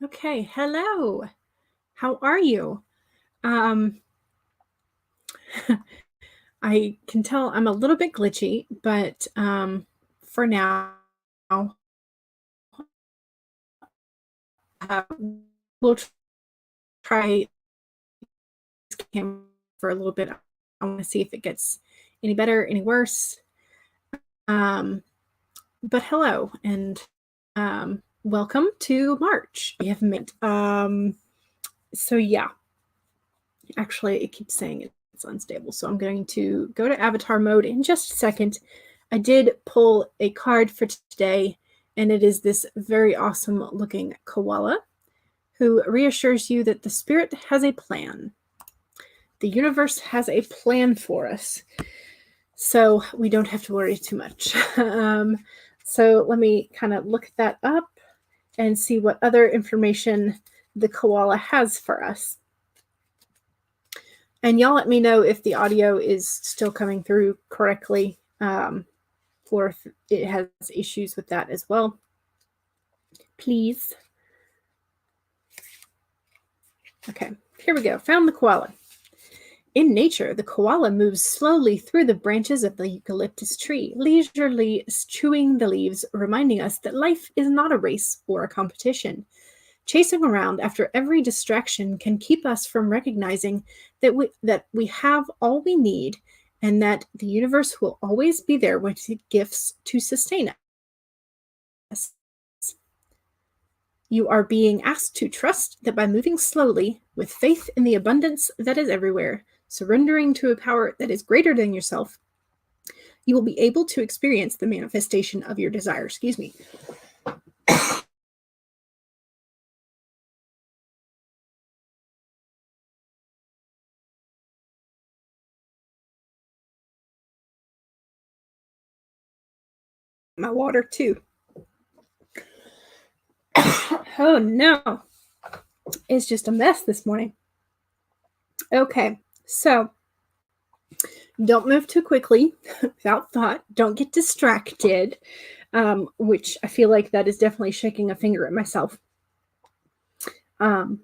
Okay, hello. How are you? Um, I can tell I'm a little bit glitchy, but for now, uh, we'll try this cam for a little bit. I want to see if it gets any better, any worse. But hello, and welcome to March. We have made. So yeah, actually, it keeps saying it's unstable, so I'm going to go to avatar mode in just a second. I did pull a card for today, and it is this very awesome looking koala who reassures you that the spirit has a plan. The universe has a plan for us, so we don't have to worry too much. So let me kind of look that up and see what other information the koala has for us. And y'all let me know if the audio is still coming through correctly, or if it has issues with that as well. Please. Okay, here we go. Found the koala. In nature, the koala moves slowly through the branches of the eucalyptus tree, leisurely chewing the leaves, reminding us that life is not a race or a competition. Chasing around after every distraction can keep us from recognizing that we have all we need and that the universe will always be there with gifts to sustain us. You are being asked to trust that by moving slowly, with faith in the abundance that is everywhere, surrendering to a power that is greater than yourself, you will be able to experience the manifestation of your desire. Excuse me. My water too. Oh no. It's just a mess this morning. Okay, so don't move too quickly without thought. Don't get distracted, which I feel like that is definitely shaking a finger at myself. And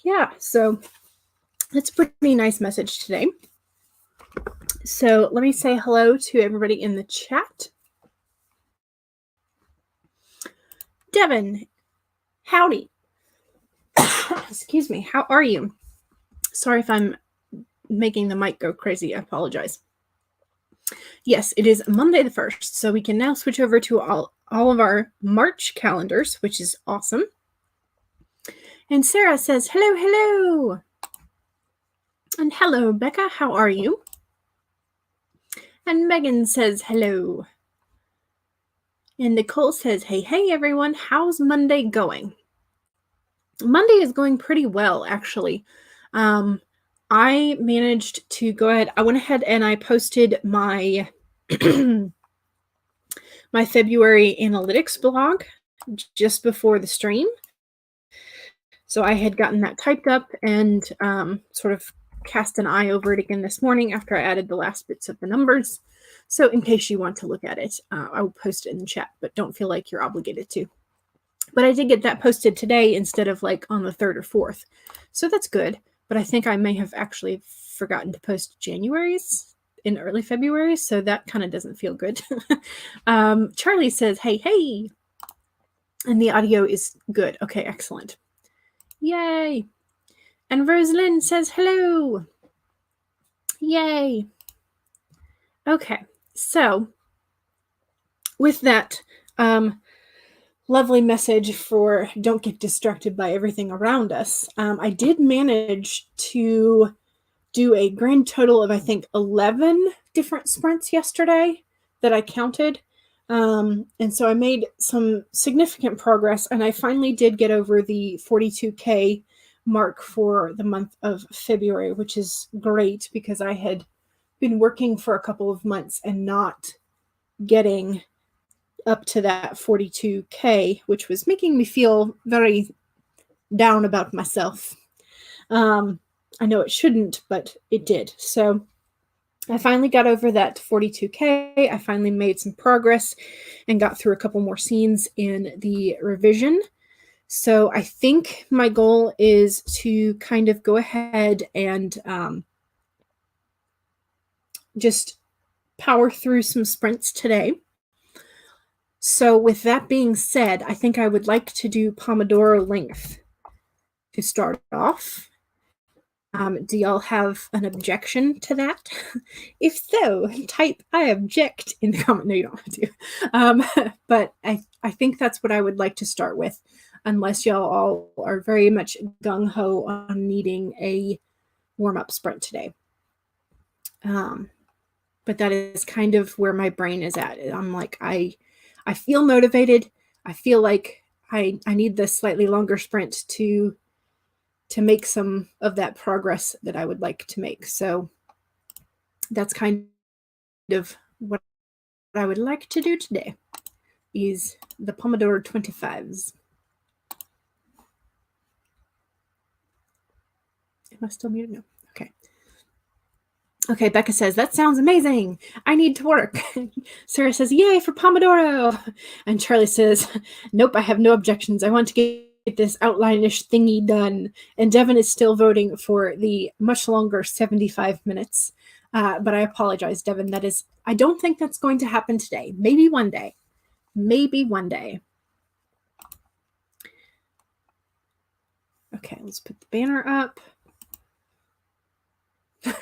yeah, so that's a pretty nice message today. So let me say hello to everybody in the chat. Devin, howdy. Excuse me, how are you? Sorry if I'm making the mic go crazy. I apologize. Yes, it is Monday the 1st, so we can now switch over to all of our March calendars, which is awesome. And Sarah says, hello, hello. And hello, Becca, how are you? And Megan says, hello. And Nicole says, hey, hey, everyone, how's Monday going? Monday is going pretty well, actually. I managed to go ahead. I went ahead and I posted my my February analytics blog just before the stream. So I had gotten that typed up and sort of cast an eye over it again this morning after I added the last bits of the numbers. So in case you want to look at it, I will post it in the chat, but don't feel like you're obligated to. But I did get that posted today instead of like on the 3rd or 4th. So that's good. But I think I may have actually forgotten to post January's in early February. So that kind of doesn't feel good. Charlie says, hey, hey. And the audio is good. Okay, excellent. Yay. And Rosalind says, hello. Yay. Okay, so with that lovely message for don't get distracted by everything around us, I did manage to do a grand total of, I think, 11 different sprints yesterday that I counted. And so I made some significant progress, and I finally did get over the 42K mark for the month of February, which is great because I had been working for a couple of months and not getting up to that 42K, which was making me feel very down about myself. I know it shouldn't, but it did. So I finally got over that 42K. I finally made some progress and got through a couple more scenes in the revision. So I think my goal is to kind of go ahead and just power through some sprints today. So with that being said, I think I would like to do Pomodoro length to start off. Do y'all have an objection to that? If so, type I object in the comment. No, you don't have to. But I think that's what I would like to start with, unless y'all all are very much gung-ho on needing a warm-up sprint today. But that is kind of where my brain is at. I'm like, I feel motivated. I feel like I need this slightly longer sprint to make some of that progress that I would like to make. So that's kind of what I would like to do today, is the Pomodoro 25s. Am I still muted? No. Okay. Okay, Becca says, that sounds amazing. I need to work. Sarah says, yay for Pomodoro. And Charlie says, nope, I have no objections. I want to get this outline-ish thingy done. And Devin is still voting for the much longer 75 minutes. But I apologize, Devin. I don't think that's going to happen today. Maybe one day. Maybe one day. Okay, let's put the banner up.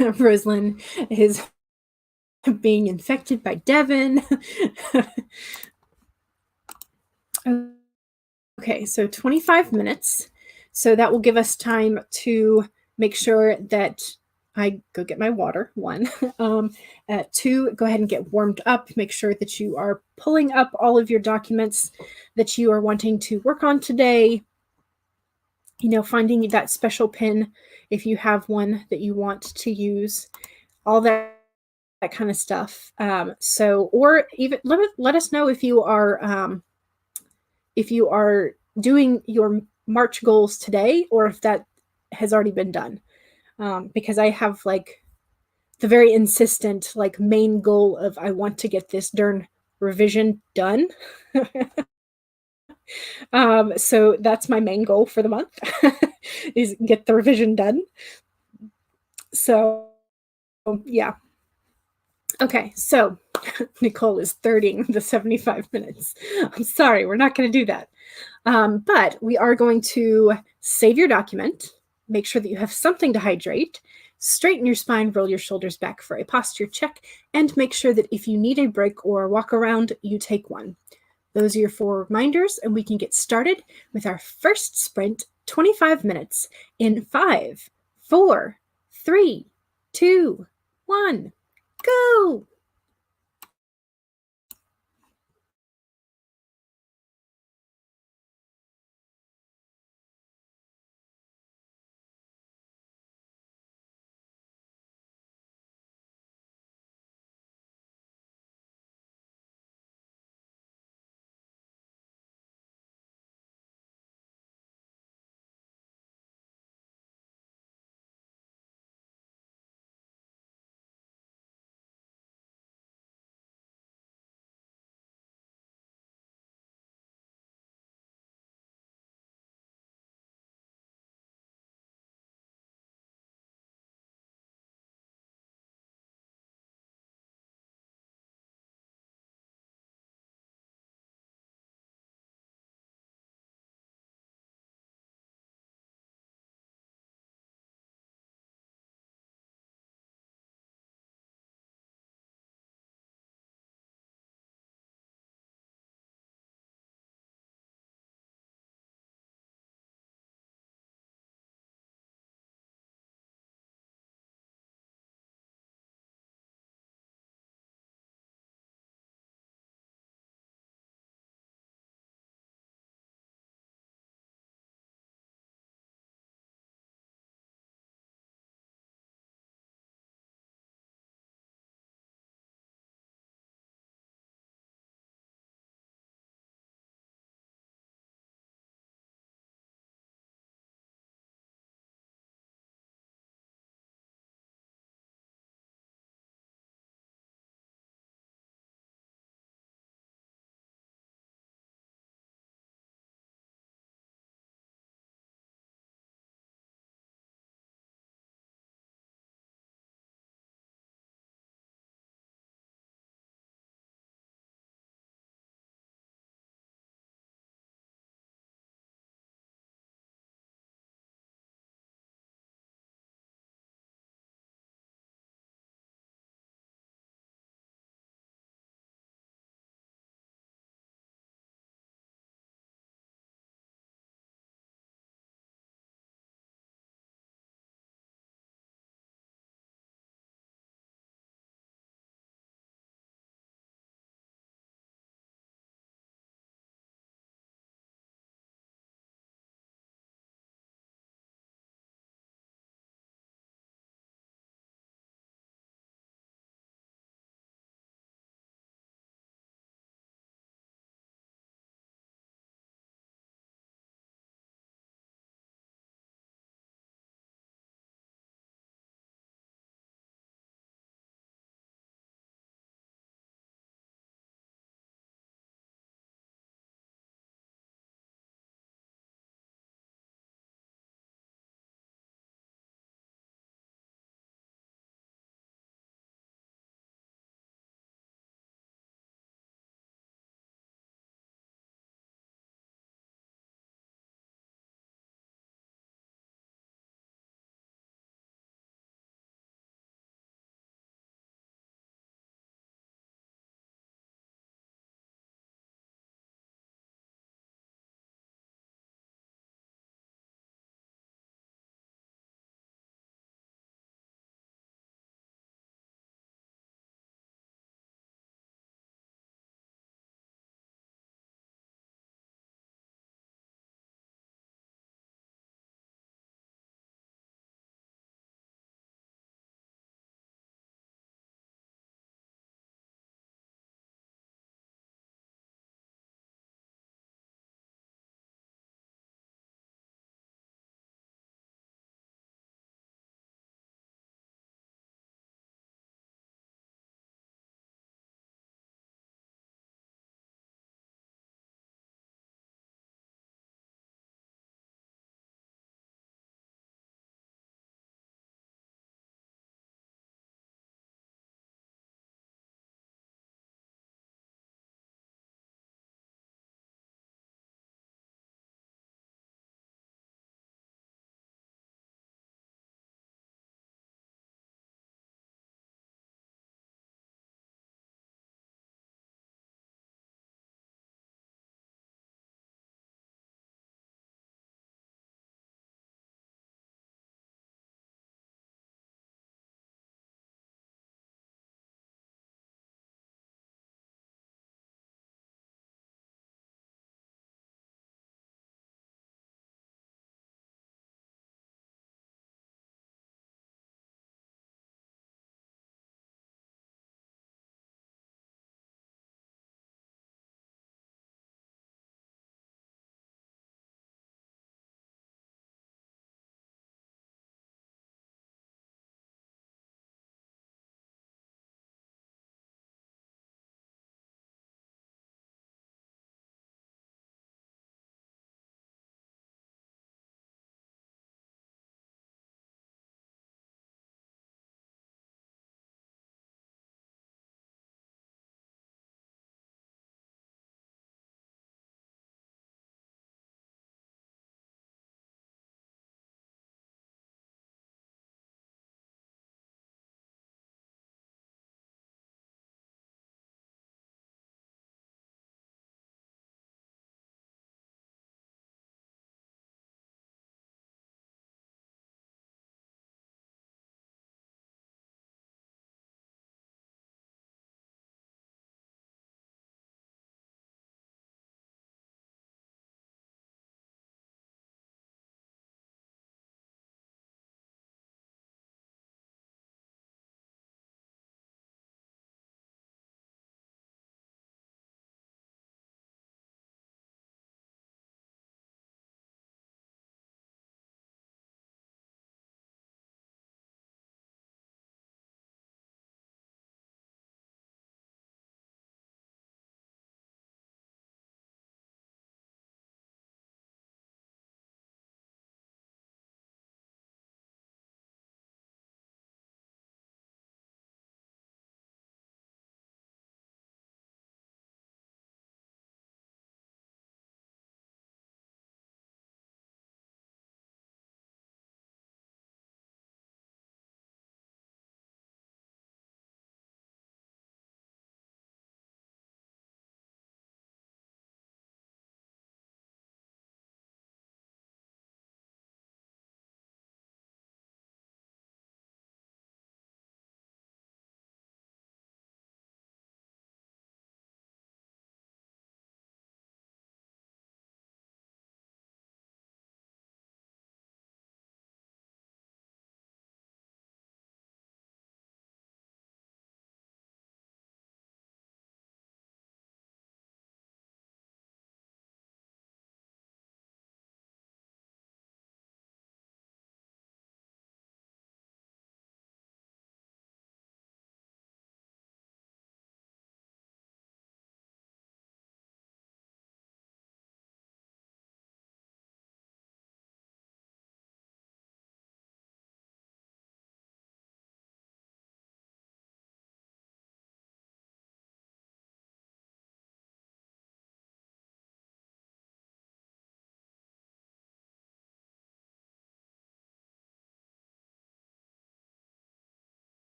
Roslyn is being infected by Devin. Okay, so 25 minutes. So that will give us time to make sure that I go get my water, one. Two, go ahead and get warmed up. Make sure that you are pulling up all of your documents that you are wanting to work on today. You know, finding that special pin if you have one that you want to use. All that kind of stuff. Or even let us know if you are doing your March goals today, or if that has already been done. Because I have like the very insistent like main goal of I want to get this darn revision done. So that's my main goal for the month is get the revision done. So yeah. Okay, so Nicole is thirding the 75 minutes. I'm sorry, we're not going to do that. But we are going to save your document, make sure that you have something to hydrate, straighten your spine, roll your shoulders back for a posture check, and make sure that if you need a break or walk around, you take one. Those are your 4 reminders, and we can get started with our first sprint, 25 minutes, in 5, 4, 3, 2, 1, go!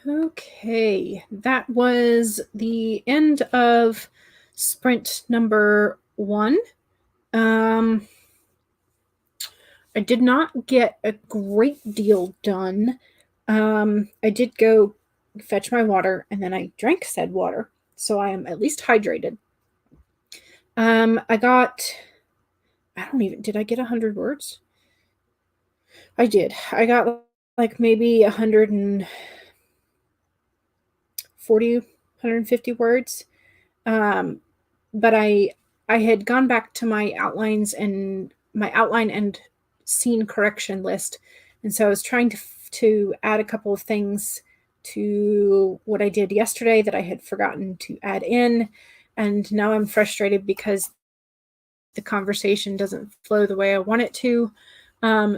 Okay, that was the end of sprint number 1. I did not get a great deal done. I did go fetch my water, and then I drank said water, so I am at least hydrated. Did I get 100 words? I did. I got like maybe 140, 150 words. But I had gone back to my outlines and my outline and scene correction list. And so I was trying to add a couple of things to what I did yesterday that I had forgotten to add in. And now I'm frustrated because the conversation doesn't flow the way I want it to.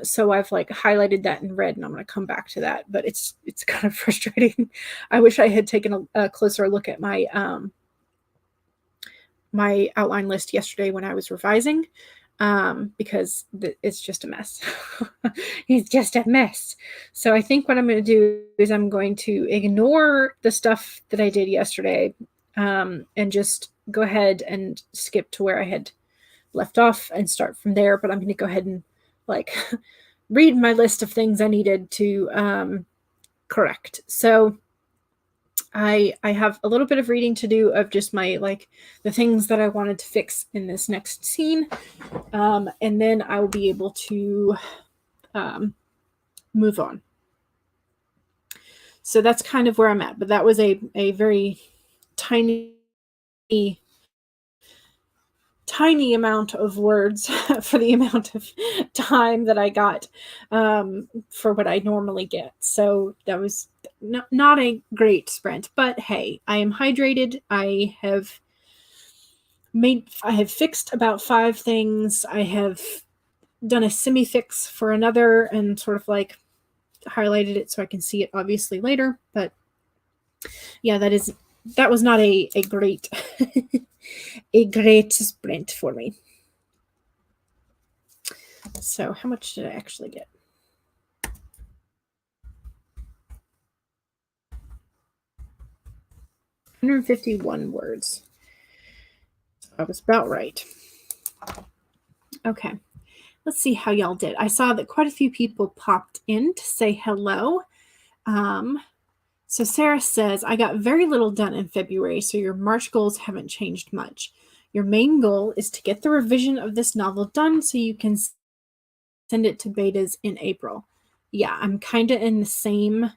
So I've like highlighted that in red, and I'm going to come back to that, but it's kind of frustrating. I wish I had taken a closer look at my my outline list yesterday when I was revising, because it's just a mess. It's just a mess. So I think what I'm going to do is I'm going to ignore the stuff that I did yesterday, and just go ahead and skip to where I had left off and start from there. But I'm going to go ahead and like read my list of things I needed to correct. So I have a little bit of reading to do of just my like the things that I wanted to fix in this next scene, and then I will be able to move on. So that's kind of where I'm at. But that was a very tiny amount of words for the amount of time that I got for what I normally get. So that was not a great sprint, but hey, I am hydrated. I have fixed about 5 things. I have done a semi-fix for another and sort of like highlighted it so I can see it obviously later. But yeah, that was not a great a great sprint for me. So how much did I actually get? 151 words. I was about right. Okay. Let's see how y'all did. I saw that quite a few people popped in to say hello. So Sarah says, I got very little done in February, so your March goals haven't changed much. Your main goal is to get the revision of this novel done so you can send it to betas in April. Yeah, I'm kind of in the same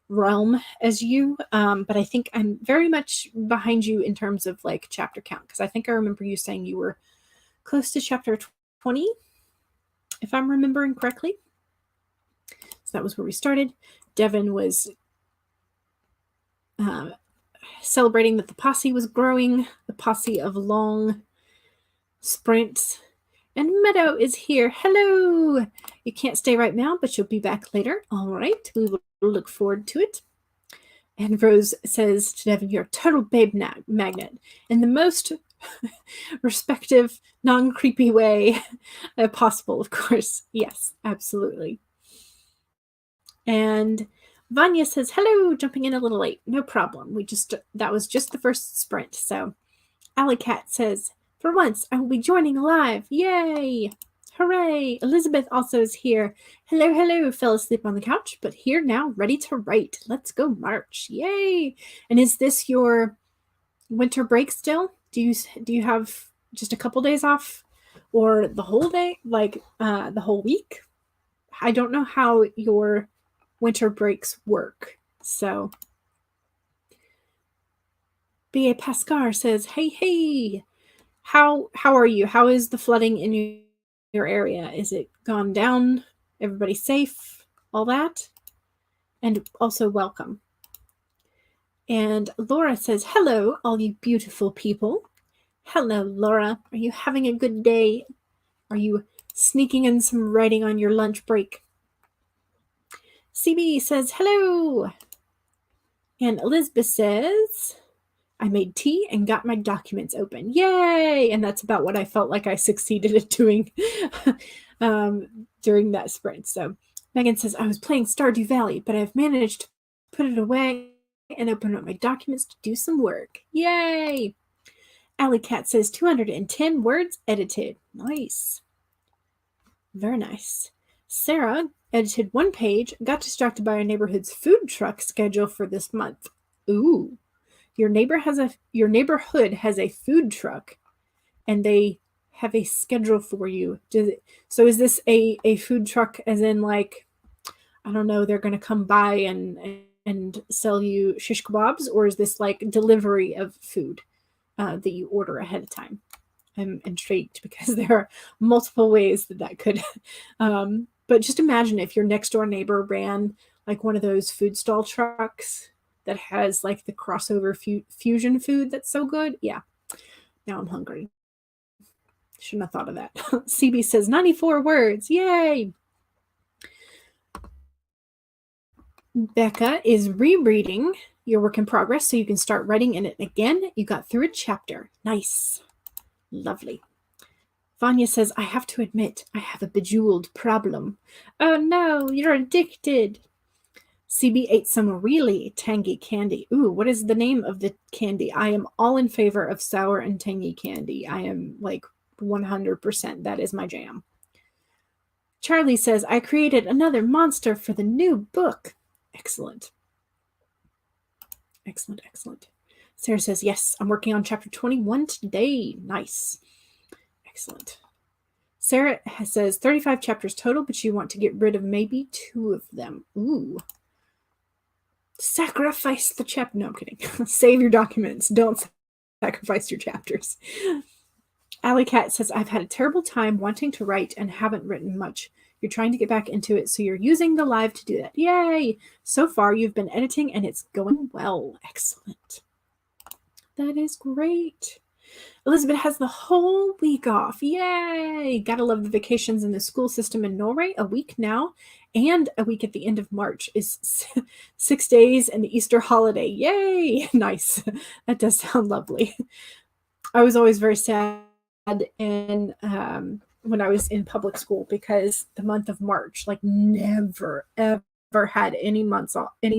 realm as you, but I think I'm very much behind you in terms of like chapter count, because I think I remember you saying you were close to chapter 20, if I'm remembering correctly. So that was where we started. Devin was celebrating that the posse was growing, the posse of long sprints. And Meadow is here. Hello! You can't stay right now, but you'll be back later. All right, we will look forward to it. And Rose says to Devin, you're a total babe magnet in the most respective, non-creepy way possible, of course. Yes, absolutely. And Vanya says, hello, jumping in a little late. No problem. That was just the first sprint. So Alley Cat says, for once, I will be joining live. Yay! Hooray! Elizabeth also is here. Hello, hello. Fell asleep on the couch, but here now, ready to write. Let's go march. Yay! And is this your winter break still? Do you have just a couple days off, or the whole day, like the whole week? I don't know how your winter breaks work. So B.A. Pascar says, hey, how are you? How is the flooding in your area? Is it gone down? Everybody safe? All that? And also welcome. And Laura says, hello, all you beautiful people. Hello, Laura. Are you having a good day? Are you sneaking in some writing on your lunch break? CB says, hello. And Elizabeth says, I made tea and got my documents open. Yay! And that's about what I felt like I succeeded at doing during that sprint. So Megan says, I was playing Stardew Valley, but I've managed to put it away and open up my documents to do some work. Yay! Alley Cat says 210 words edited. Nice. Very nice. Sarah edited 1 page, got distracted by our neighborhood's food truck schedule for this month. Ooh. Your neighborhood has a food truck, and they have a schedule for you. So is this a food truck as in like, I don't know, they're going to come by and sell you shish kebabs, or is this like delivery of food that you order ahead of time? I'm intrigued because there are multiple ways that could. But just imagine if your next door neighbor ran like one of those food stall trucks that has like the crossover fusion food that's so good. Yeah. Now I'm hungry. Shouldn't have thought of that. CB says 94 words. Yay. Becca is rereading your work in progress so you can start writing in it again. You got through a chapter. Nice. Lovely. Vanya says, I have to admit, I have a bejeweled problem. Oh no, you're addicted. CB ate some really tangy candy. Ooh, what is the name of the candy? I am all in favor of sour and tangy candy. I am like 100%. That is my jam. Charlie says, I created another monster for the new book. Excellent. Excellent, excellent. Sarah says, yes, I'm working on chapter 21 today. Nice. Excellent. Sarah says 35 chapters total, but you want to get rid of maybe 2 of them. Ooh. Sacrifice the chapter. No, I'm kidding. Save your documents. Don't sacrifice your chapters. Alley Cat says, I've had a terrible time wanting to write and haven't written much. You're trying to get back into it, so you're using the live to do that. Yay! So far, you've been editing, and it's going well. Excellent. That is great. Elizabeth has the whole week off. Yay! Gotta love the vacations in the school system in Norway. A week now, and a week at the end of March is 6 days and the Easter holiday. Yay! Nice. That does sound lovely. I was always very sad in when I was in public school because the month of March, like, never ever had any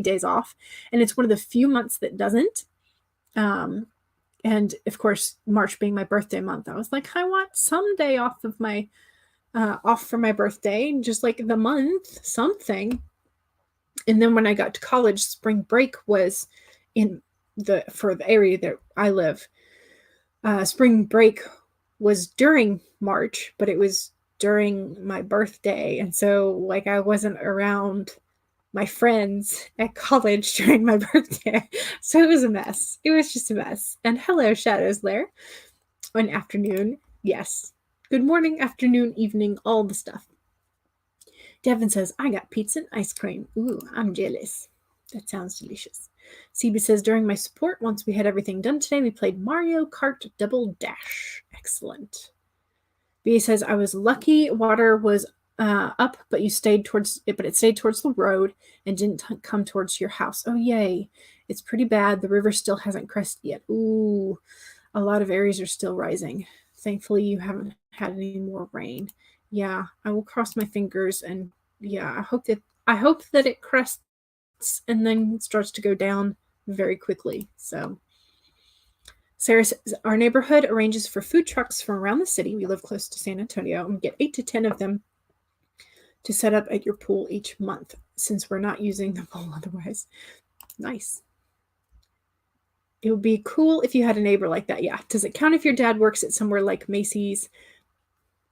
days off, and it's one of the few months that doesn't. And of course, March being my birthday month, I was like, I want some day off of my off for my birthday, just like the month, something. And then when I got to college, spring break was for the area that I live. Spring break was during March, but it was during my birthday. And so like I wasn't around my friends at college during my birthday. So it was a mess. It was just a mess. And hello, Shadows Lair. An afternoon. Yes. Good morning, afternoon, evening, all the stuff. Devin says, I got pizza and ice cream. Ooh, I'm jealous. That sounds delicious. CB says, during my support, once we had everything done today, we played Mario Kart Double Dash. Excellent. B says, I was lucky water was up, but it stayed towards the road and didn't come towards your house. Oh, yay. It's pretty bad. The river still hasn't crested yet. Ooh, a lot of areas are still rising. Thankfully, you haven't had any more rain. Yeah, I will cross my fingers, and yeah, I hope that it crests and then starts to go down very quickly. So Sarah says, our neighborhood arranges for food trucks from around the city. We live close to San Antonio, and we get 8 to 10 of them to set up at your pool each month, since we're not using the pool otherwise. Nice. It would be cool if you had a neighbor like that. Yeah. Does it count if your dad works at somewhere like Macy's?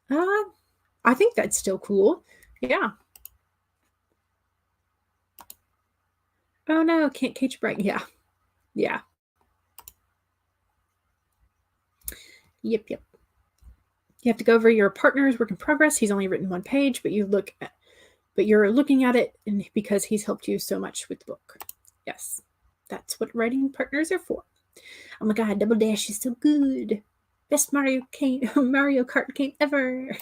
I think that's still cool. Yeah. Oh no, can't catch a break. Yeah. Yeah. Yep. You have to go over your partner's work in progress. He's only written 1 page, but you're looking at it because he's helped you so much with the book. Yes. That's what writing partners are for. Oh my god, Double Dash is so good. Best Mario Kart game ever.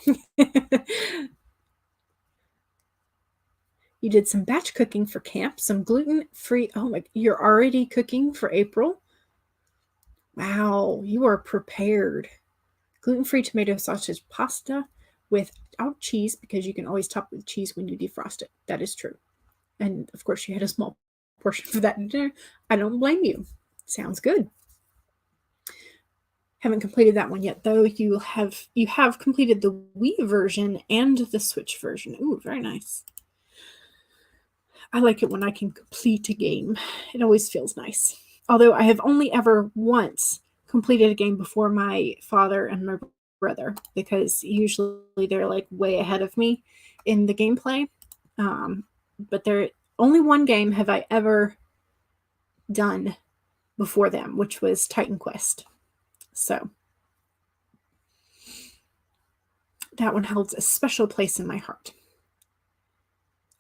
You did some batch cooking for camp, some gluten-free. Oh my, you're already cooking for April? Wow, you are prepared. Gluten-free tomato sausage pasta without cheese, because you can always top with cheese when you defrost it. That is true. And of course, you had a small portion of that dinner, I don't blame you. Sounds good. Haven't completed that one yet, though. You have completed the Wii version and the Switch version. Ooh, very nice. I like it when I can complete a game. It always feels nice. Although I have only ever once completed a game before my father and my brother, because usually they're like way ahead of me in the gameplay. But there only one game have I ever done before them, which was Titan Quest. So that one holds a special place in my heart.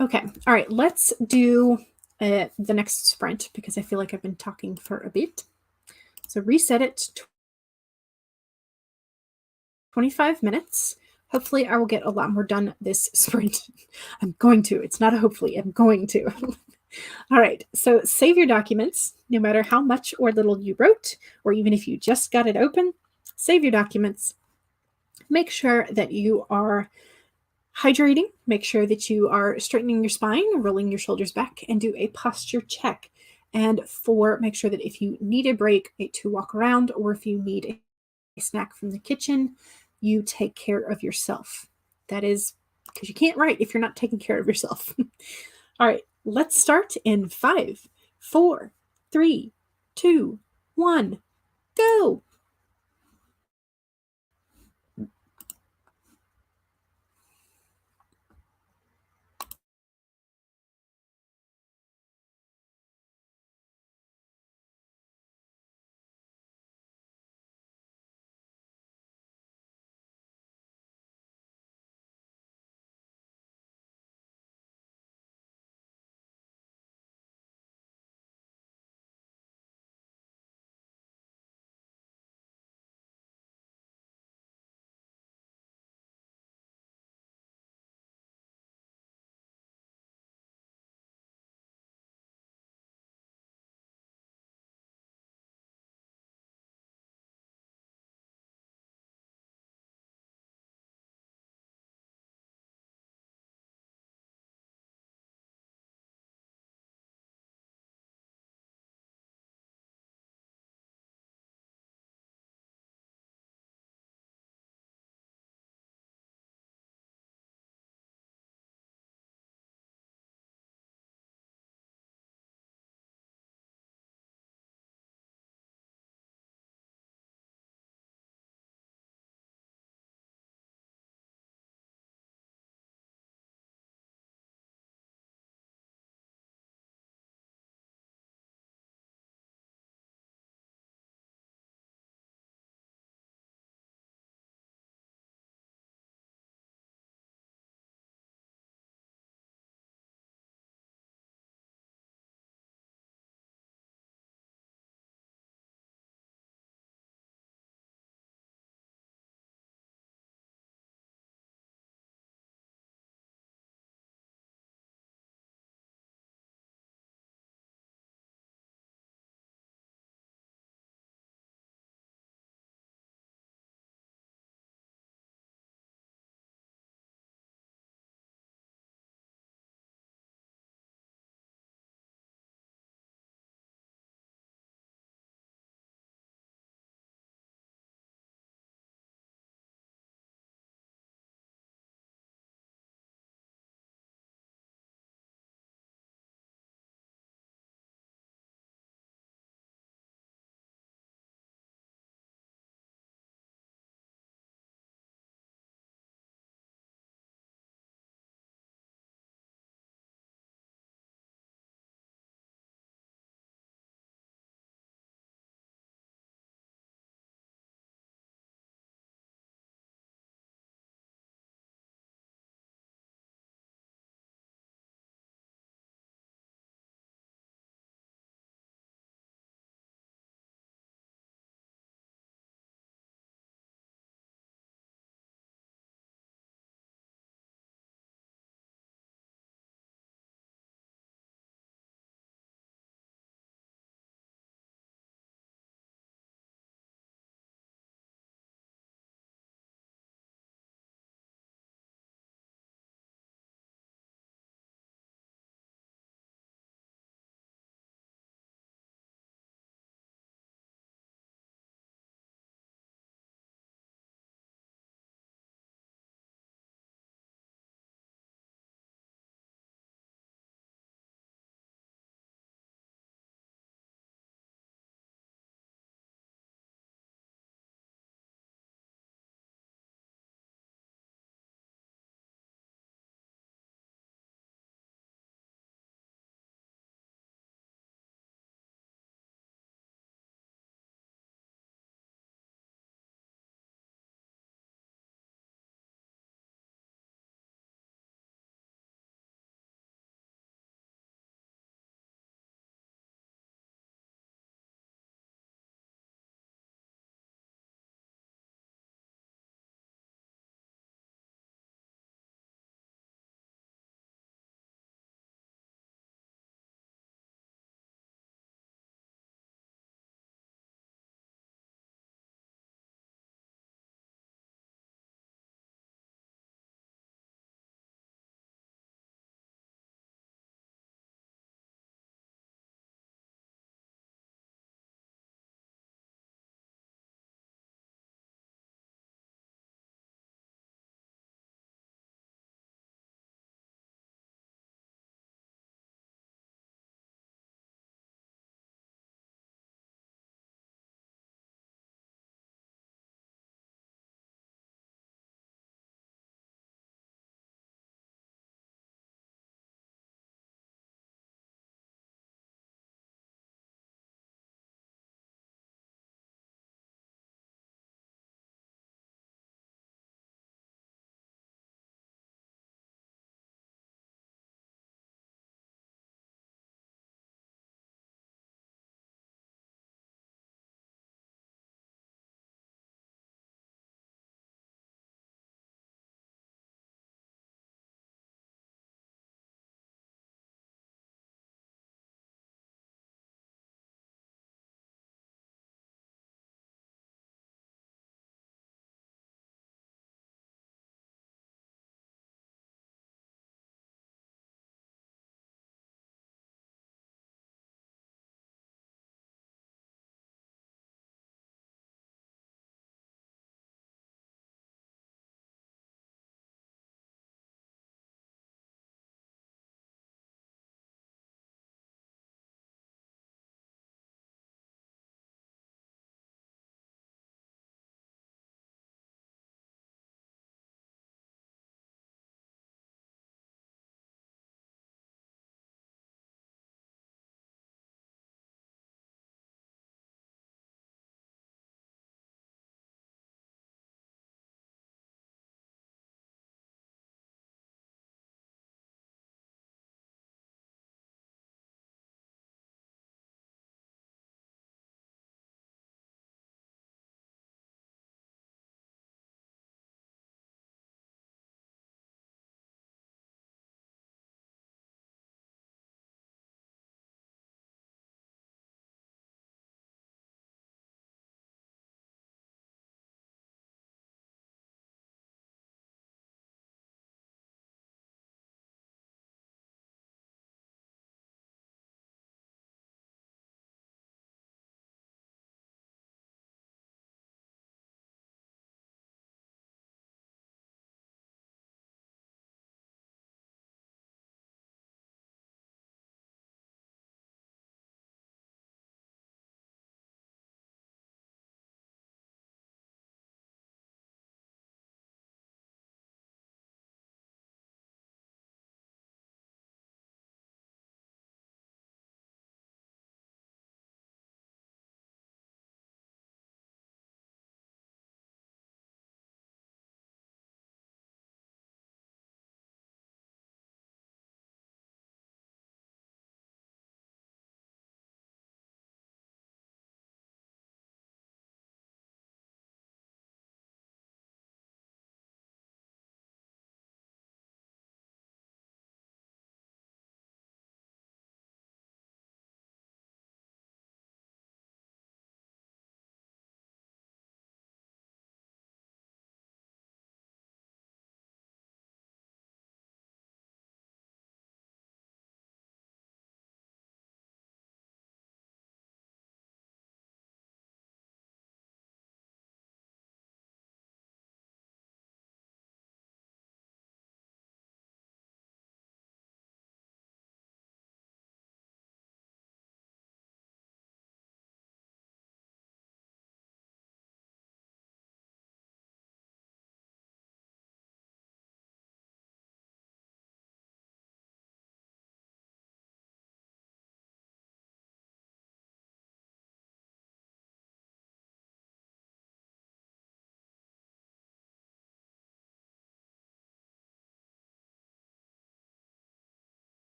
Okay, all right, let's do the next sprint because I feel like I've been talking for a bit. So reset it 25 minutes. Hopefully I will get a lot more done this sprint. I'm going to. It's not a hopefully. I'm going to. All right, so save your documents, no matter how much or little you wrote, or even if you just got it open, save your documents. Make sure that you are hydrating. Make sure that you are straightening your spine, rolling your shoulders back, and do a posture check. And 4, make sure that if you need a break to walk around, or if you need a snack from the kitchen, you take care of yourself. That is because you can't write if you're not taking care of yourself. All right, let's start in 5, 4, 3, 2, 1, go.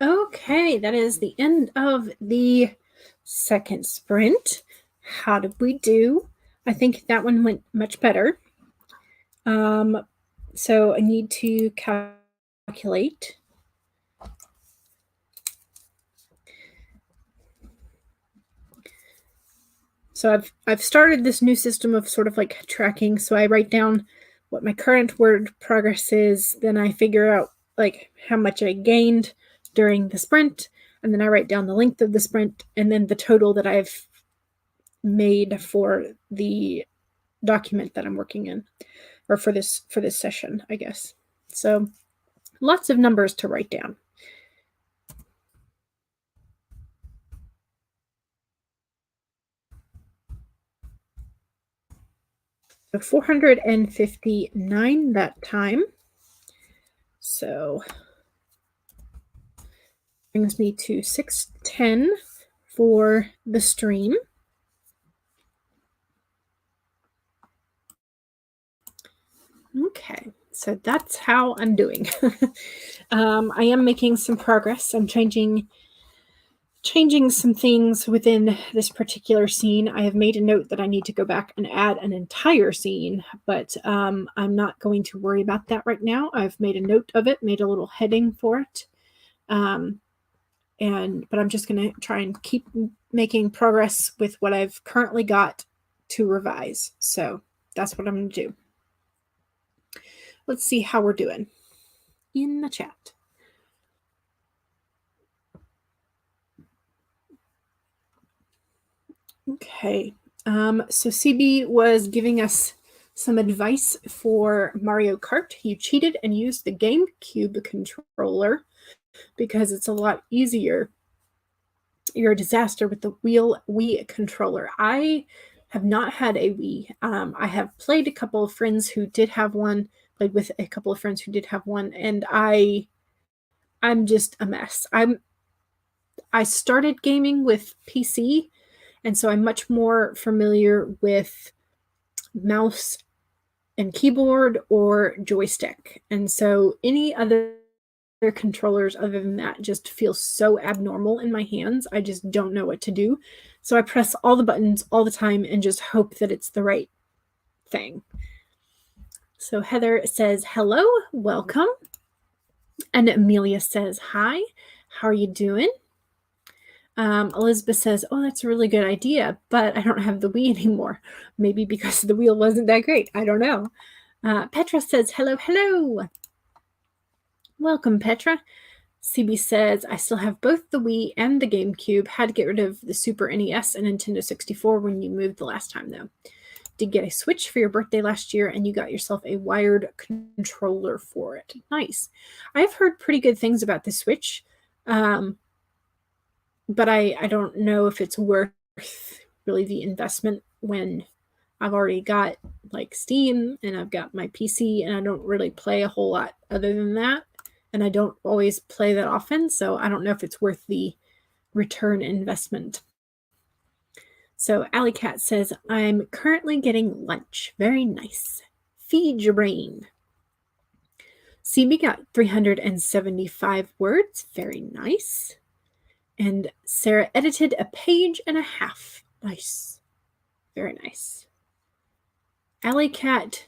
Okay, that is the end of the second sprint. How did we do? I think that one went much better. So I need to calculate. So I've started this new system of sort of like tracking. So I write down what my current word progress is, then I figure out like how much I gained during the sprint, and then I write down the length of the sprint and then the total that I've made for the document that I'm working in, or for this session, I guess. So lots of numbers to write down. So 459 that time. So brings me to 610 for the stream. Okay, so that's how I'm doing. I am making some progress. I'm changing some things within this particular scene. I have made a note that I need to go back and add an entire scene, but I'm not going to worry about that right now. I've made a note of it, made a little heading for it. But I'm just going to try and keep making progress with what I've currently got to revise. So that's what I'm going to do. Let's see how we're doing in the chat. Okay. So CB was giving us some advice for Mario Kart. You cheated and used the GameCube controller because it's a lot easier. You're a disaster with the Wii controller. I have not had a Wii. I have played a couple of friends who did have one, played with a couple of friends who did have one, and I'm just a mess. I started gaming with PC, and so I'm much more familiar with mouse and keyboard or joystick. And so any other controllers other than that just feel so abnormal in my hands. I just don't know what to do. So I press all the buttons all the time and just hope that it's the right thing. So Heather says, hello, welcome. And Amelia says, hi, how are you doing? Elizabeth says, oh, that's a really good idea, but I don't have the Wii anymore. Maybe because the wheel wasn't that great. I don't know. Petra says, hello, hello. Welcome, Petra. CB says, I still have both the Wii and the GameCube. Had to get rid of the Super NES and Nintendo 64 when you moved the last time, though. Did get a Switch for your birthday last year, and you got yourself a wired controller for it. Nice. I've heard pretty good things about the Switch, but I don't know if it's worth really the investment when I've already got like Steam and I've got my PC and I don't really play a whole lot other than that. And I don't always play that often, so I don't know if it's worth the return investment. So Alley Cat says, I'm currently getting lunch. Very nice. Feed your brain. CB got 375 words. Very nice. And Sarah edited a page and a half. Nice. Very nice. Alley Cat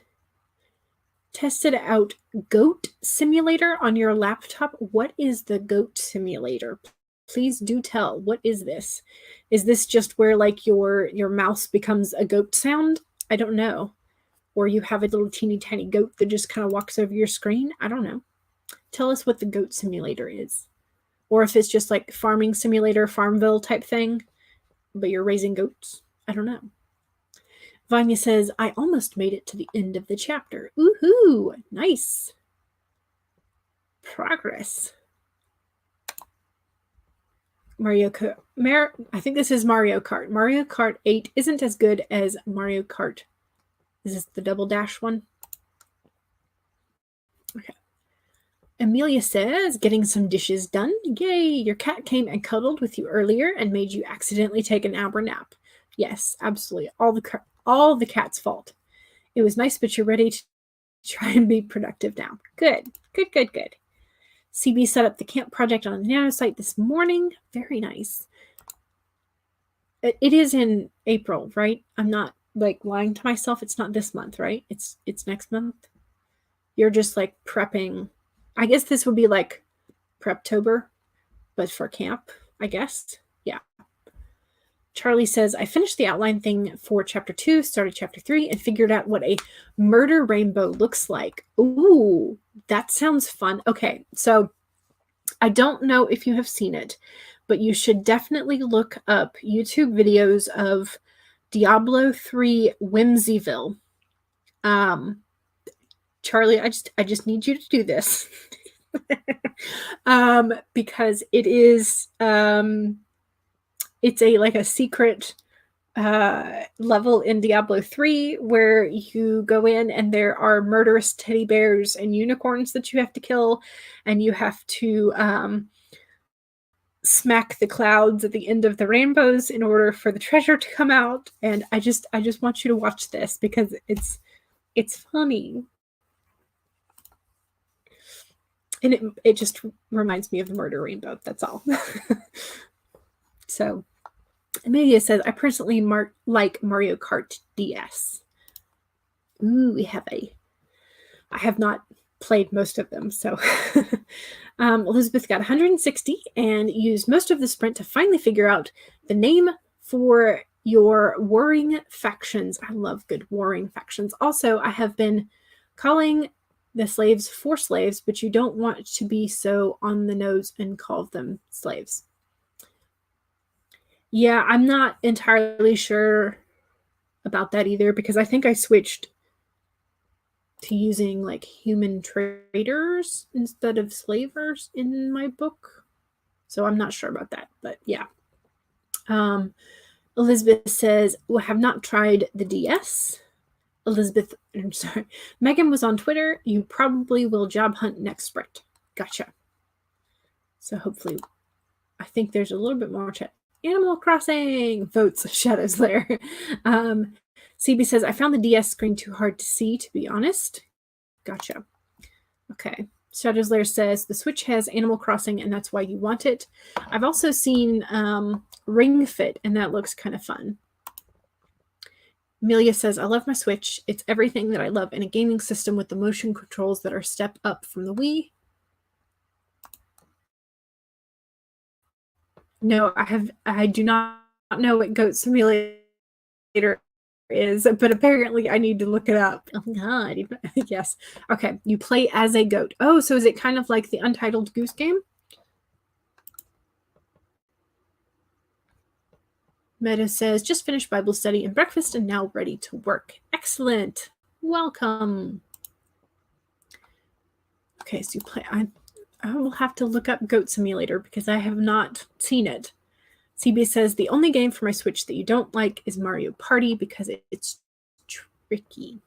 tested out Goat Simulator on your laptop. What is the Goat Simulator? Please do tell. What is this? Is this just where like your mouse becomes a goat sound? I don't know. Or you have a little teeny tiny goat that just kind of walks over your screen? I don't know. Tell us what the Goat Simulator is. Or if it's just like Farming Simulator, Farmville type thing, but you're raising goats. I don't know. Vanya says, I almost made it to the end of the chapter. Woohoo! Nice. Progress. I think this is Mario Kart. Mario Kart 8 isn't as good as Mario Kart. Is this the double dash one? Okay. Amelia says, getting some dishes done. Yay! Your cat came and cuddled with you earlier and made you accidentally take an hour nap. Yes, absolutely. All the cat's fault. It was nice, but you're ready to try and be productive now. Good. CB set up the camp project on the Nano site this morning. Very nice. It is in April, right? I'm not like lying to myself. It's not this month, right? It's next month. You're just like prepping. I guess this would be like Preptober, but for camp, I guess. Yeah. Charlie says, I finished the outline thing for chapter 2, started chapter 3, and figured out what a murder rainbow looks like. Ooh, that sounds fun. Okay, so I don't know if you have seen it, but you should definitely look up YouTube videos of Diablo 3 Whimsyville. Charlie, I just need you to do this. Because it is it's a secret level in Diablo 3 where you go in and there are murderous teddy bears and unicorns that you have to kill, and you have to smack the clouds at the end of the rainbows in order for the treasure to come out. And I just want you to watch this because it's funny. And it just reminds me of the murder rainbow. That's all. So Amelia says, I personally like Mario Kart DS. Ooh, I have not played most of them. So Elizabeth got 160 and used most of the sprint to finally figure out the name for your warring factions. I love good warring factions. Also, I have been calling the slaves for slaves, but you don't want to be so on the nose and call them slaves. Yeah, I'm not entirely sure about that either, because I think I switched to using like human traders instead of slavers in my book. So I'm not sure about that, but yeah. Elizabeth says, well, have not tried the DS. I'm sorry. Megan was on Twitter. You probably will job hunt next sprint. Gotcha. So hopefully, I think there's a little bit more chat. Animal Crossing votes Shadows Lair. CB says, I found the DS screen too hard to see, to be honest. Gotcha. Okay. Shadows Lair says, the Switch has Animal Crossing, and that's why you want it. I've also seen Ring Fit, and that looks kind of fun. Amelia says, I love my Switch. It's everything that I love in a gaming system with the motion controls that are step up from the Wii. No, I do not know what Goat Simulator is, but apparently I need to look it up. Oh God, yes. Okay, you play as a goat. Oh, so is it kind of like the Untitled Goose Game? Meta says, just finished Bible study and breakfast and now ready to work. Excellent. Welcome. Okay, so you play. I will have to look up Goat Simulator because I have not seen it. CB says, the only game for my Switch that you don't like is Mario Party because it's tricky.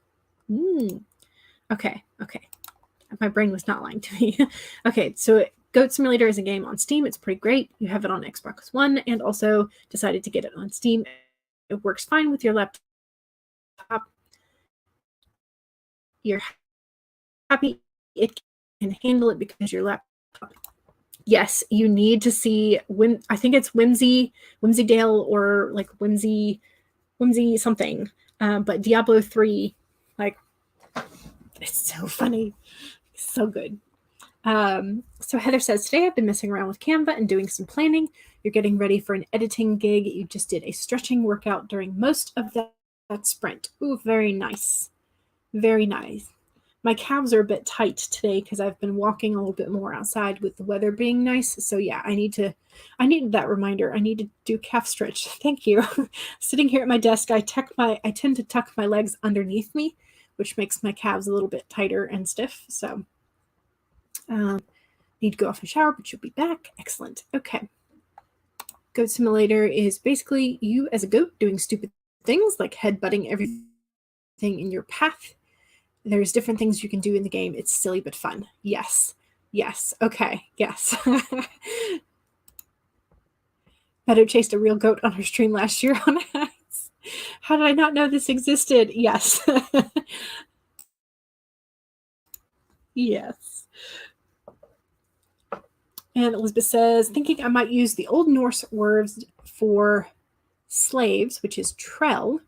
Okay. My brain was not lying to me. Okay, so Goat Simulator is a game on Steam. It's pretty great. You have it on Xbox One and also decided to get it on Steam. It works fine with your laptop. You're happy it can handle it because your laptop. Yes, you need to see I think it's Whimsydale or like Whimsy something. But Diablo 3, like, it's so funny. It's so good. So Heather says, today I've been messing around with Canva and doing some planning. You're getting ready for an editing gig. You just did a stretching workout during most of that sprint. Ooh, very nice. Very nice. My calves are a bit tight today because I've been walking a little bit more outside with the weather being nice. So yeah, I needed that reminder. I need to do calf stretch. Thank you. Sitting here at my desk, I tend to tuck my legs underneath me, which makes my calves a little bit tighter and stiff. So need to go off and shower, but you'll be back. Excellent. Okay. Goat Simulator is basically you as a goat doing stupid things like headbutting everything in your path. There's different things you can do in the game. It's silly but fun. Yes. Okay. Yes. Meadow chased a real goat on her stream last year on Ice. How did I not know this existed? Yes. Yes. And Elizabeth says, thinking I might use the Old Norse words for slaves, which is trell.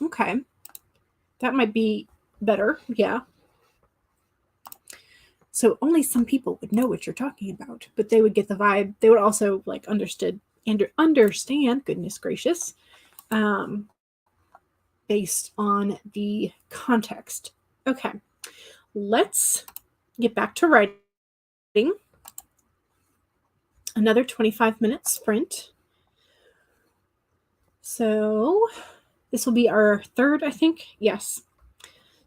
Okay. That might be better. Yeah. So only some people would know what you're talking about, but they would get the vibe. They would also like understand, goodness gracious, based on the context. Okay. Let's get back to writing. Another 25-minute sprint. So this will be our third, I think. Yes.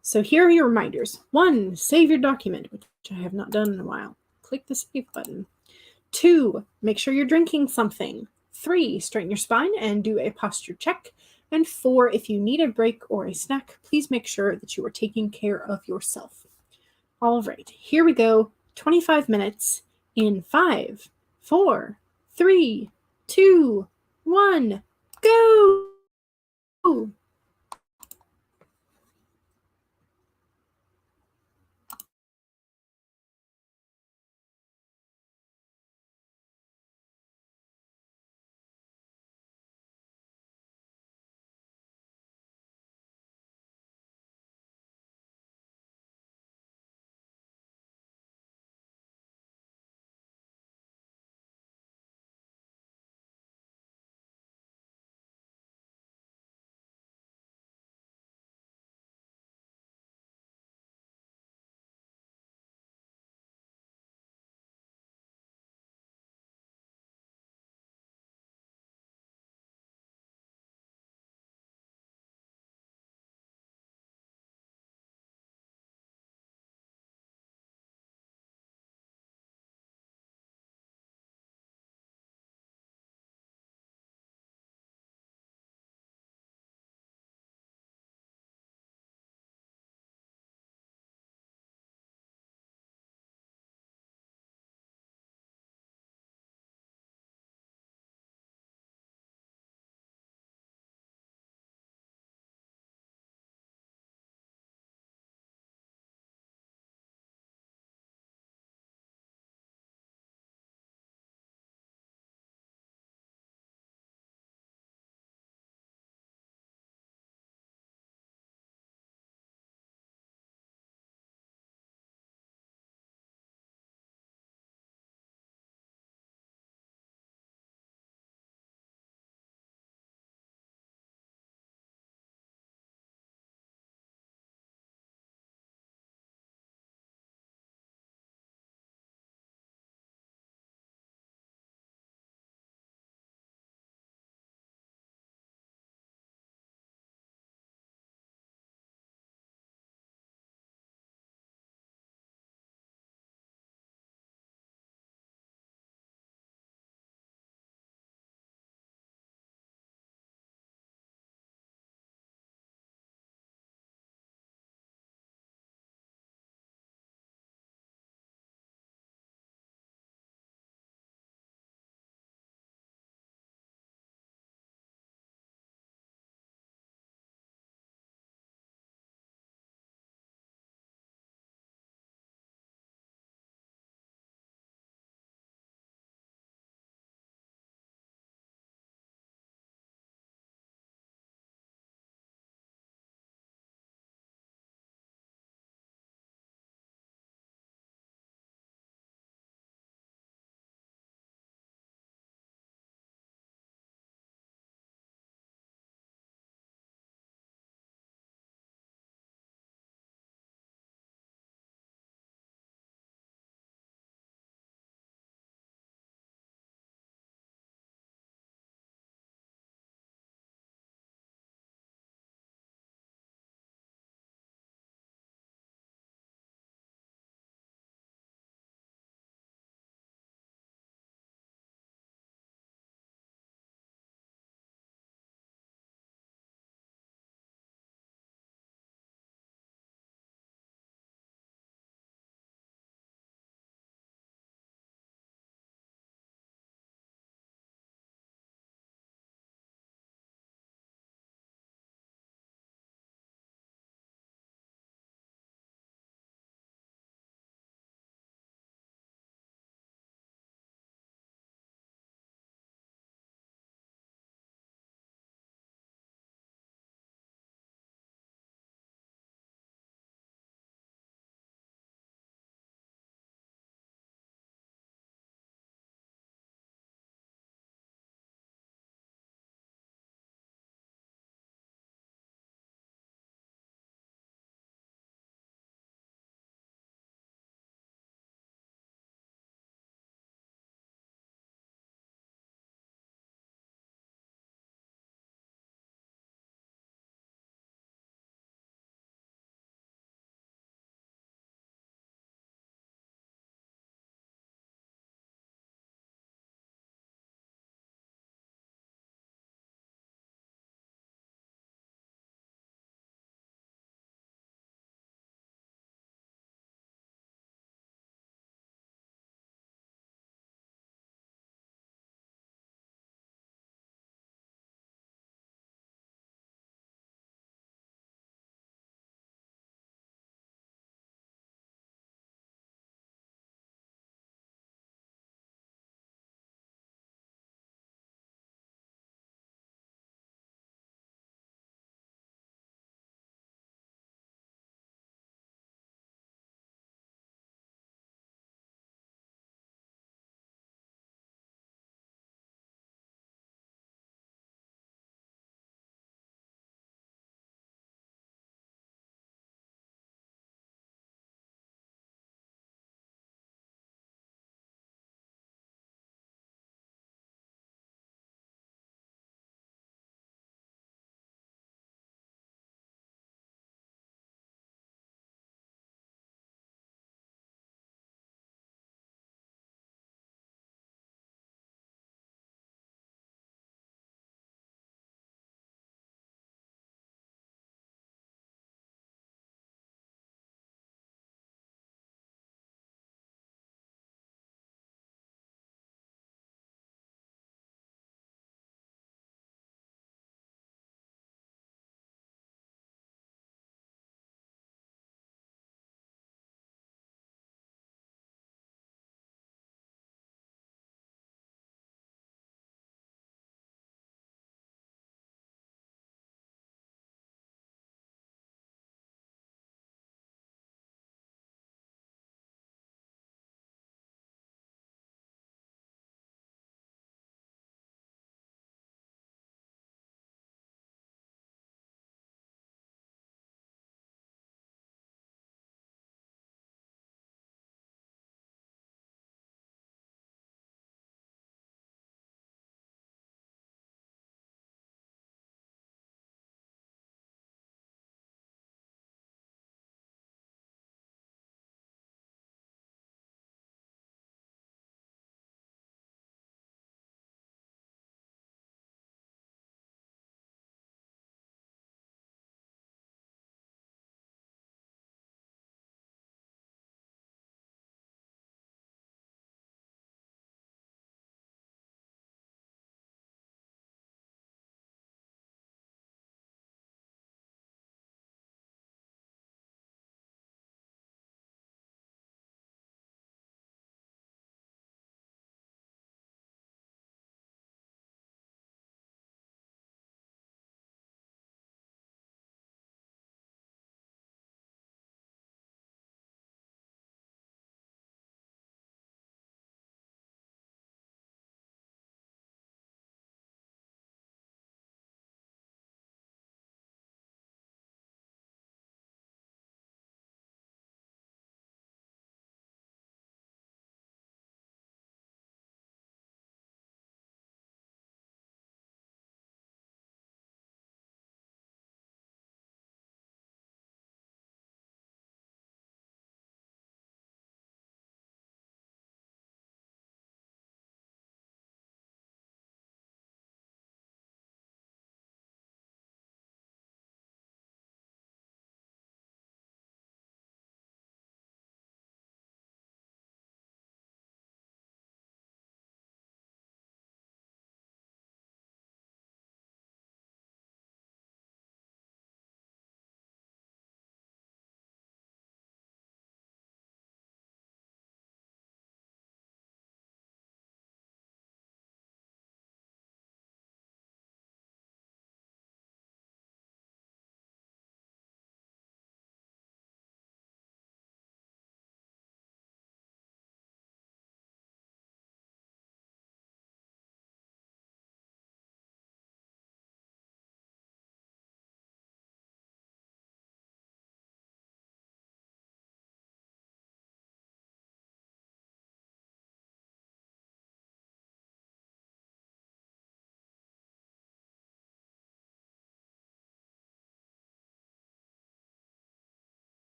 So here are your reminders. 1, save your document, which I have not done in a while. Click the save button. 2, make sure you're drinking something. 3, straighten your spine and do a posture check. And 4, if you need a break or a snack, please make sure that you are taking care of yourself. All right, here we go. 25 minutes in 5, 4, 3, 2, 1, go!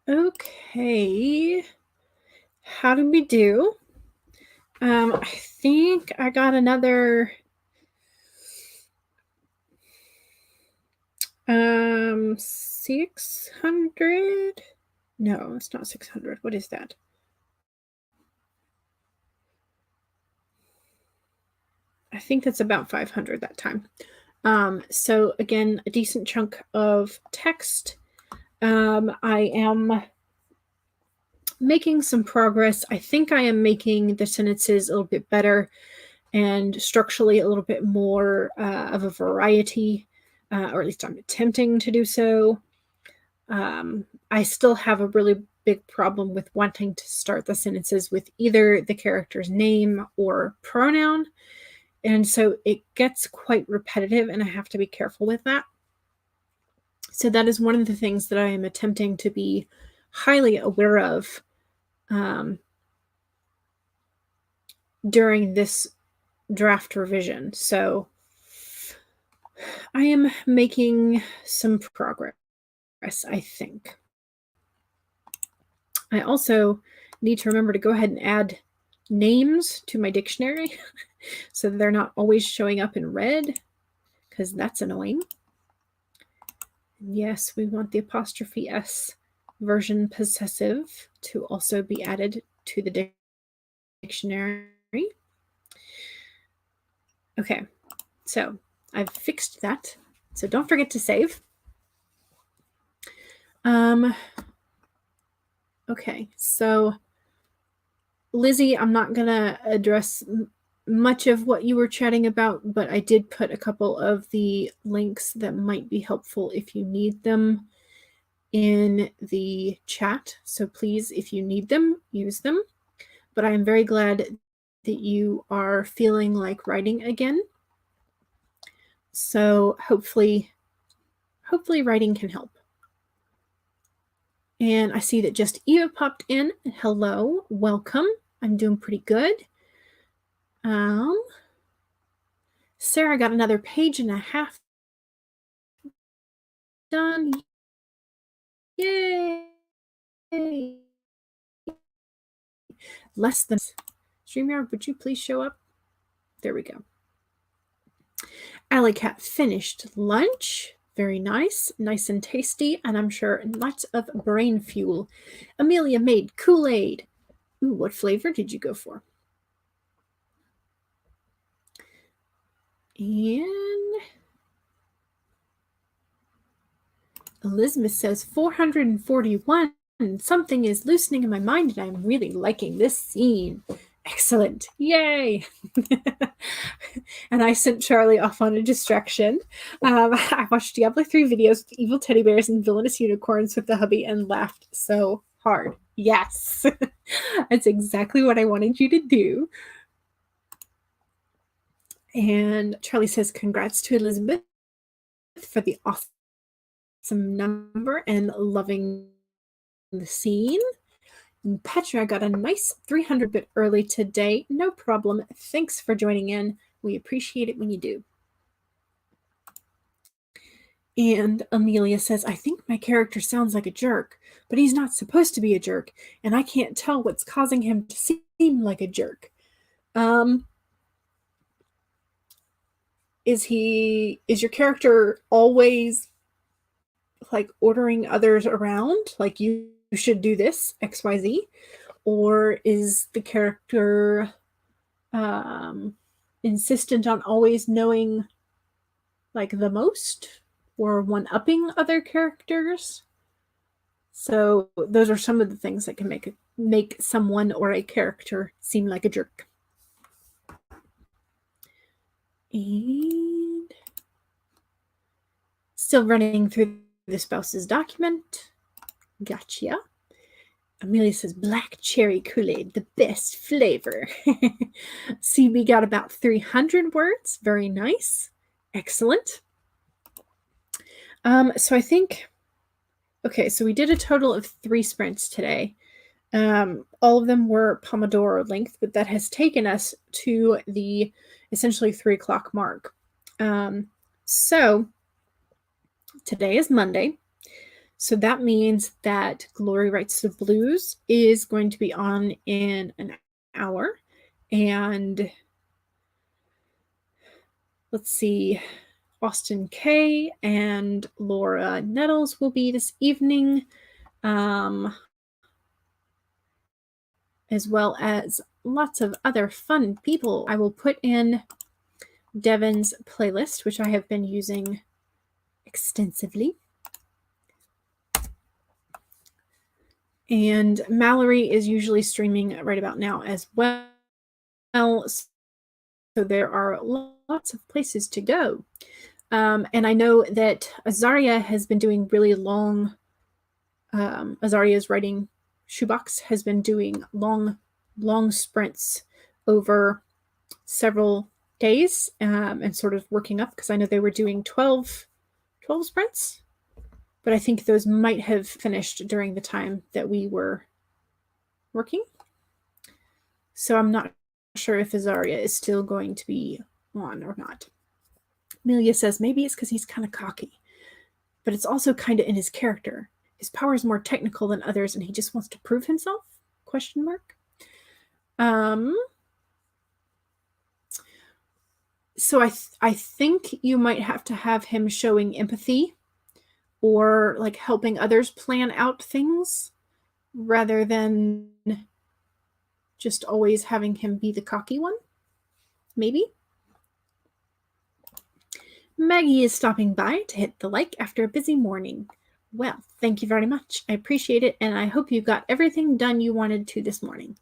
Okay. How did we do? I think I got another 600. No, it's not 600. What is that? I think that's about 500 that time. So again, a decent chunk of text. I am making some progress. I think I am making the sentences a little bit better and structurally a little bit more of a variety, or at least I'm attempting to do so. I still have a really big problem with wanting to start the sentences with either the character's name or pronoun. And so it gets quite repetitive, and I have to be careful with that. So that is one of the things that I am attempting to be highly aware of during this draft revision. So I am making some progress, I think. I also need to remember to go ahead and add names to my dictionary so they're not always showing up in red, because that's annoying. Yes, we want the apostrophe S version possessive to also be added to the dictionary. Okay, so I've fixed that. So don't forget to save. Okay, so Lizzie, I'm not going to address much of what you were chatting about, but I did put a couple of the links that might be helpful if you need them in the chat. So please, if you need them, use them. But I am very glad that you are feeling like writing again. So hopefully writing can help. And I see that just Eva popped in. Hello, welcome. I'm doing pretty good. Sarah got another page and a half done. Yay! Less than StreamYard, would you please show up? There we go. Alley Cat finished lunch. Very nice. Nice and tasty, and I'm sure lots of brain fuel. Amelia made Kool-Aid. Ooh, what flavor did you go for? And Elizabeth says 441. Something is loosening in my mind, and I'm really liking this scene. Excellent. Yay. And I sent Charlie off on a distraction. I watched Diablo 3 videos with evil teddy bears and villainous unicorns with the hubby and laughed so hard. Yes. That's exactly what I wanted you to do. And Charlie says, congrats to Elizabeth for the awesome number and loving the scene. And Petra got a nice 300 bit early today. No problem. Thanks for joining in. We appreciate it when you do. And Amelia says, I think my character sounds like a jerk, but he's not supposed to be a jerk, and I can't tell what's causing him to seem like a jerk. Is your character always like ordering others around? Like, you should do this, XYZ? Or is the character insistent on always knowing like the most, or one-upping other characters? So those are some of the things that can make someone or a character seem like a jerk. And still running through the spouse's document. Gotcha. Amelia says, black cherry Kool-Aid, the best flavor. CB got about 300 words. Very nice. Excellent. So I think, okay, so we did a total of 3 sprints today. All of them were Pomodoro length, but that has taken us to the essentially 3 o'clock mark. So today is Monday. So that means that Glory Writes the Blues is going to be on in an hour. And let's see, Austin K and Laura Nettles will be this evening, as well as lots of other fun people. I will put in Devin's playlist, which I have been using extensively. And Mallory is usually streaming right about now as well. So there are lots of places to go. And I know that Azaria has been doing really long, Azaria's writing shoebox has been doing long sprints over several days, and sort of working up, because I know they were doing 12 sprints, but I think those might have finished during the time that we were working. So I'm not sure if Azaria is still going to be on or not. Amelia says maybe it's because he's kind of cocky, but it's also kind of in his character. His power is more technical than others, and he just wants to prove himself? ? So I think you might have to have him showing empathy or like helping others plan out things rather than just always having him be the cocky one. Maybe. Maggie is stopping by to hit the like after a busy morning. Well, thank you very much. I appreciate it, and I hope you got everything done you wanted to this morning.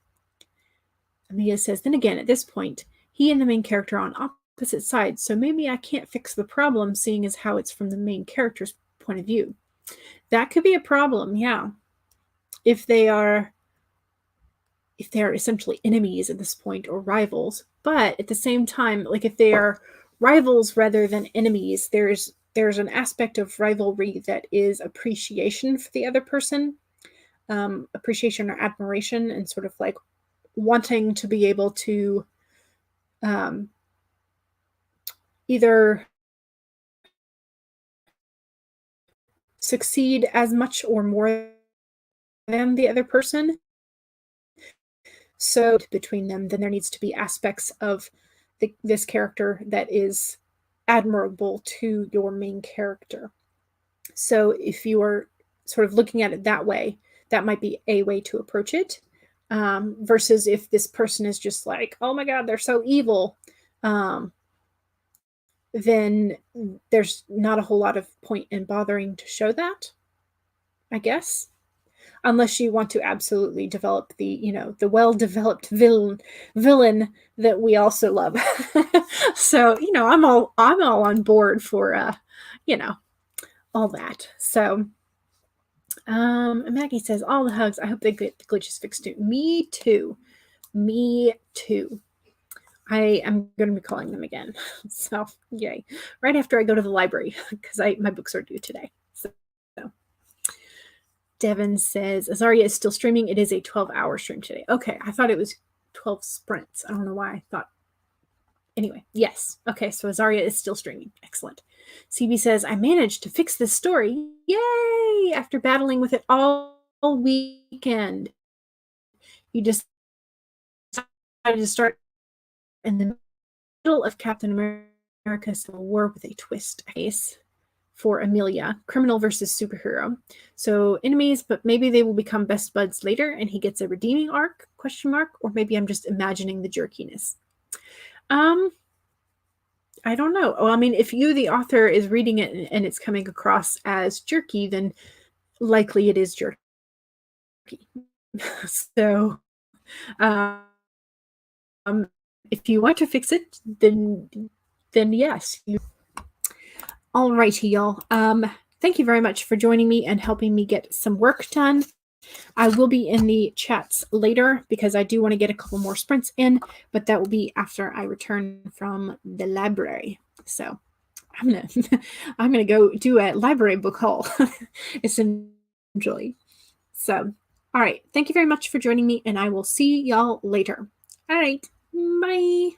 Amelia says, then again, at this point, he and the main character are on opposite sides, so maybe I can't fix the problem, seeing as how it's from the main character's point of view. That could be a problem, yeah. If they are essentially enemies at this point, or rivals. But at the same time, like if they are rivals rather than enemies, there's an aspect of rivalry that is appreciation for the other person, appreciation or admiration, and sort of like wanting to be able to either succeed as much or more than the other person. So between them, then there needs to be aspects of this character that is admirable to your main character. So if you are sort of looking at it that way, that might be a way to approach it, versus if this person is just like, oh my god, they're so evil, then there's not a whole lot of point in bothering to show that, I guess. Unless you want to absolutely develop the well-developed villain that we also love. So, I'm all on board for, all that. So, Maggie says, all the hugs. I hope they get the glitches fixed too. Me too. I am going to be calling them again. So, yay. Right after I go to the library, because my books are due today. So. Devin says, Azaria is still streaming. It is a 12-hour stream today. Okay, I thought it was 12 sprints. I don't know why I thought. Anyway, yes. Okay, so Azaria is still streaming. Excellent. CB says, I managed to fix this story. Yay! After battling with it all weekend. You just decided to start in the middle of Captain America Civil War with a twist case. For Amelia, criminal versus superhero. So enemies, but maybe they will become best buds later and he gets a redeeming arc, ? Or maybe I'm just imagining the jerkiness. I don't know. Oh, I mean, if you, the author, is reading it and it's coming across as jerky, then likely it is jerky. So, if you want to fix it, then yes. Alrighty, y'all. Thank you very much for joining me and helping me get some work done. I will be in the chats later because I do want to get a couple more sprints in, but that will be after I return from the library. So I'm gonna go do a library book haul, essentially. So, all right. Thank you very much for joining me, and I will see y'all later. All right. Bye.